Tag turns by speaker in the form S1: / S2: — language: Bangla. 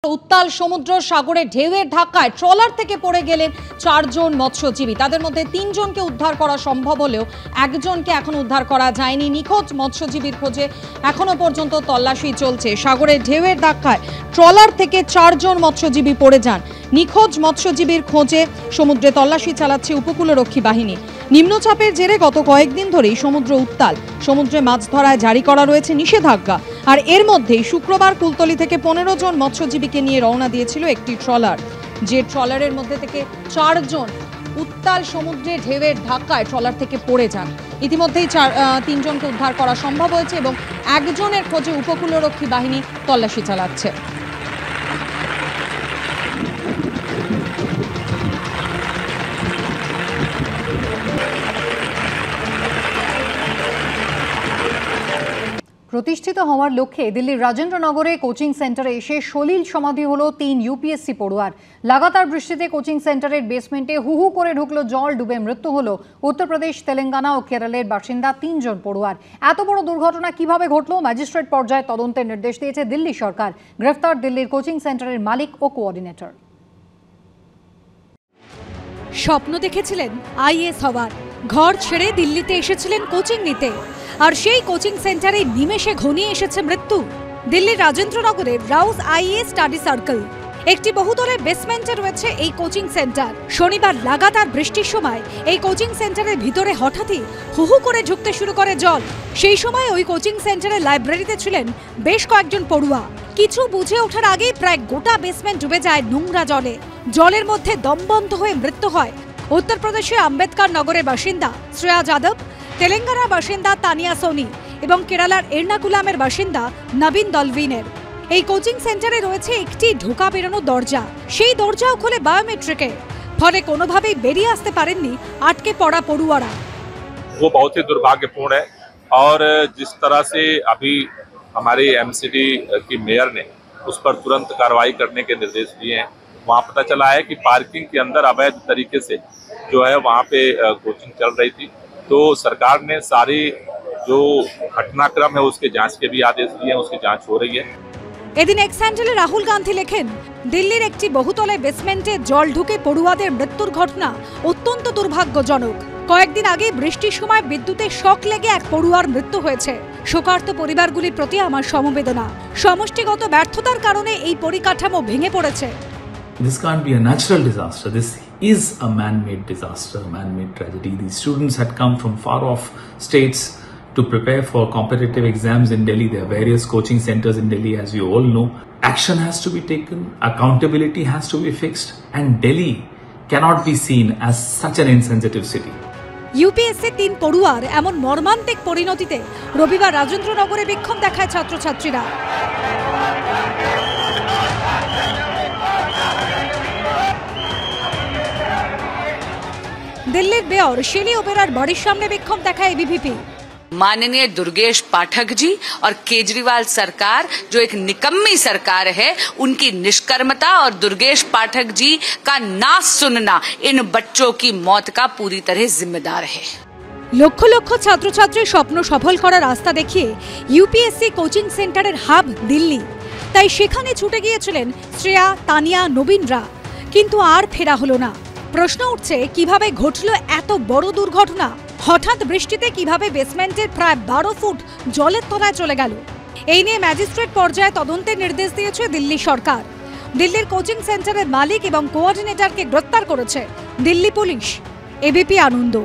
S1: উত্তাল সমুদ্র সাগরে ঢেউয়ের ধাক্কায় ট্রলার থেকে পড়ে গেলেন 4 জন মৎস্যজীবী। তাদের মধ্যে 3 জনকে উদ্ধার করা সম্ভব হলেও একজনকে এখন উদ্ধার করা যায়নি। নিখোঁজ মৎস্যজীবীর খোঁজে এখনো পর্যন্ত তল্লাশি চলছে। সাগরে ঢেউয়ের ধাক্কায় ট্রলার থেকে 4 জন মৎস্যজীবী পড়ে যান। নিখোঁজ মৎস্যজীবীর খোঁজে সমুদ্রে তল্লাশি চালাচ্ছে উপকূলরক্ষী বাহিনী। নিম্নচাপের জেরে গত কয়েকদিন ধরেই সমুদ্র উত্তাল। সমুদ্রে মাছ ধরায় জারি করা রয়েছে নিষেধাজ্ঞা। আর এর মধ্যেই শুক্রবার কুলতলি থেকে 15 জন মৎস্যজীবীকে নিয়ে রওনা দিয়েছিল একটি ট্রলার। যে ট্রলারের মধ্যে থেকে 4 জন উত্তাল সমুদ্রে ঢেউয়ের ধাক্কায় ট্রলার থেকে পড়ে যান। ইতিমধ্যেই 3 জনকে উদ্ধার করা সম্ভব হয়েছে এবং একজনের খোঁজে উপকূলরক্ষী বাহিনী তল্লাশি চালাচ্ছে।
S2: প্রতিষ্ঠিত হওয়ার লক্ষ্যে দিল্লির রাজেন্দ্রনগরে কোচিং সেন্টারে এসে সলিল সমাধি হলো 3 ইউপিএসসি পড়ুয়ার। লাগাতার বৃষ্টিতে কোচিং সেন্টারের বেসমেন্টে হু হু করে ঢুকলো জল, ডুবে মৃত্যু হলো উত্তরপ্রদেশ, তেলেঙ্গানা ও কেরলের বাসিন্দা 3 জন পড়ুয়ার। এত বড় দুর্ঘটনা কিভাবে ঘটলো ম্যাজিস্ট্রেট পর্যায়ে তদন্তের নির্দেশ দিয়েছে দিল্লি সরকার। গ্রেফতার দিল্লির কোচিং সেন্টারের মালিক ও কোঅর্ডিনেটর।
S3: স্বপ্ন দেখেছিলেন আইএএস হওয়ার, ঘর ছেড়ে দিল্লিতে এসেছিলেন কোচিং নিতে, আর সেই কোচিং সেন্টারে নিমেষে ঘনিয়ে এসেছে মৃত্যু। দিল্লির রাজেন্দ্রনগরের রাউজ আইএএস স্টাডি সার্কেল, একটি বহুতলের বেসমেন্টে রয়েছে এই কোচিং সেন্টার। শনিবার লাগাতার বৃষ্টির সময় এই কোচিং সেন্টারের ভিতরে হঠাৎই হু হু করে ঢুকতে শুরু করে জল। সেই সময় ওই কোচিং সেন্টারের লাইব্রেরিতে ছিলেন বেশ কয়েকজন পড়ুয়া। কিছু বুঝে ওঠার আগেই প্রায় গোটা বেসমেন্ট ডুবে যায় নোংরা জলে। জলের মধ্যে দমবন্ধ হয়ে মৃত্যু হয় উত্তরপ্রদেশের আম্বেদকর নগরের বাসিন্দা শ্রেয়া যাদব, তেলেঙ্গানার বাসিন্দা তানিয়া সোনি এবং কেরালার এর্নাকুলামের বাসিন্দা নবীন দলভিনের। এই কোচিং সেন্টারে রয়েছে একটি ঢোকা বেরোনো দরজা। সেই দরজাও খোলে বায়োমেট্রিকে, ফলে কোনোভাবেই বেরিয়ে আসতে পারেননি আটকে পড়া পড়ুয়ারা।
S4: वो बहुत ही दुर्भाग्यपूर्ण है और जिस तरह से अभी हमारे एमसीडी की मेयर ने उस पर तुरंत कार्रवाई करने के निर्देश दिए हैं। वहाँ पता चला है कि पार्किंग के अंदर अवैध तरीके से जो है वहाँ पे कोचिंग चल रही थी, तो सरकार ने सारी जो घटनाक्रम है उसके जांच के भी आदेश दिए हैं, उसकी जांच हो रही है।
S3: এদিন এক্স হ্যান্ডেলে রাহুল গান্ধী লেখেন, দিল্লির একটি বহুতলের বেসমেন্টে জল ঢুকে পড়ুয়াদের মৃত্যুর ঘটনা অত্যন্ত দুর্ভাগ্যজনক। কয়েকদিন আগে বৃষ্টির সময় বিদ্যুতে শক লেগে এক পড়ুয়ার মৃত্যু হয়েছে। শোকার্ত পরিবারগুলির প্রতি আমার সমবেদনা। সমষ্টিগত ব্যর্থতার কারণে এই পরিকাঠামো ভেঙে পড়েছে।
S5: This can't be a natural disaster. This is a man-made disaster, a man-made tragedy. These students had come from far-off states to prepare for competitive exams in Delhi. There are various coaching centers in Delhi, as you all know. Action has to be taken, accountability has to be fixed, and Delhi cannot be seen as such an insensitive city.
S3: UPSC 3 পড়ুয়ার এমন মর্মান্তিক পরিণতিতে রবিবার রাজেন্দ্রনগরে বিক্ষোভ দেখায় ছাত্রছাত্রীরা। दिल्ली बेयर शेली ओपेरार बाड़ीर सामने विक्षोभ देखाয় एबीवीपी।
S6: माननीय दुर्गेश पाठक जी और केजरीवाल सरकार जो एक निकम्मी सरकार है, उनकी निष्कर्मता और दुर्गेश पाठक जी का ना सुनना इन बच्चों की मौत का पूरी तरह जिम्मेदार है।
S3: লক্ষ লক্ষ ছাত্রছাত্রীর স্বপ্ন সফল করার রাস্তা দেখিয়ে ইউপিএসসি কোচিং সেন্টারের হাব দিল্লি, তাই সেখানে ছুটে গিয়েছিলেন শ্রেয়া, তানিয়া, নবীনরা, কিন্তু আর ফেরা হলো না। প্রশ্ন উঠছে, কিভাবে ঘটল এত বড় দুর্ঘটনা? হঠাৎ বৃষ্টিতে কিভাবে বেসমেন্টের প্রায় 12 ফুট জলের তলায় চলে গেল? এই নিয়ে ম্যাজিস্ট্রেট পর্যায়ে তদন্তের নির্দেশ দিয়েছে দিল্লি সরকার। দিল্লির কোচিং সেন্টারের মালিক এবং কোঅর্ডিনেটরকে গ্রেফতার করেছে দিল্লি পুলিশ। এবিপি আনন্দ।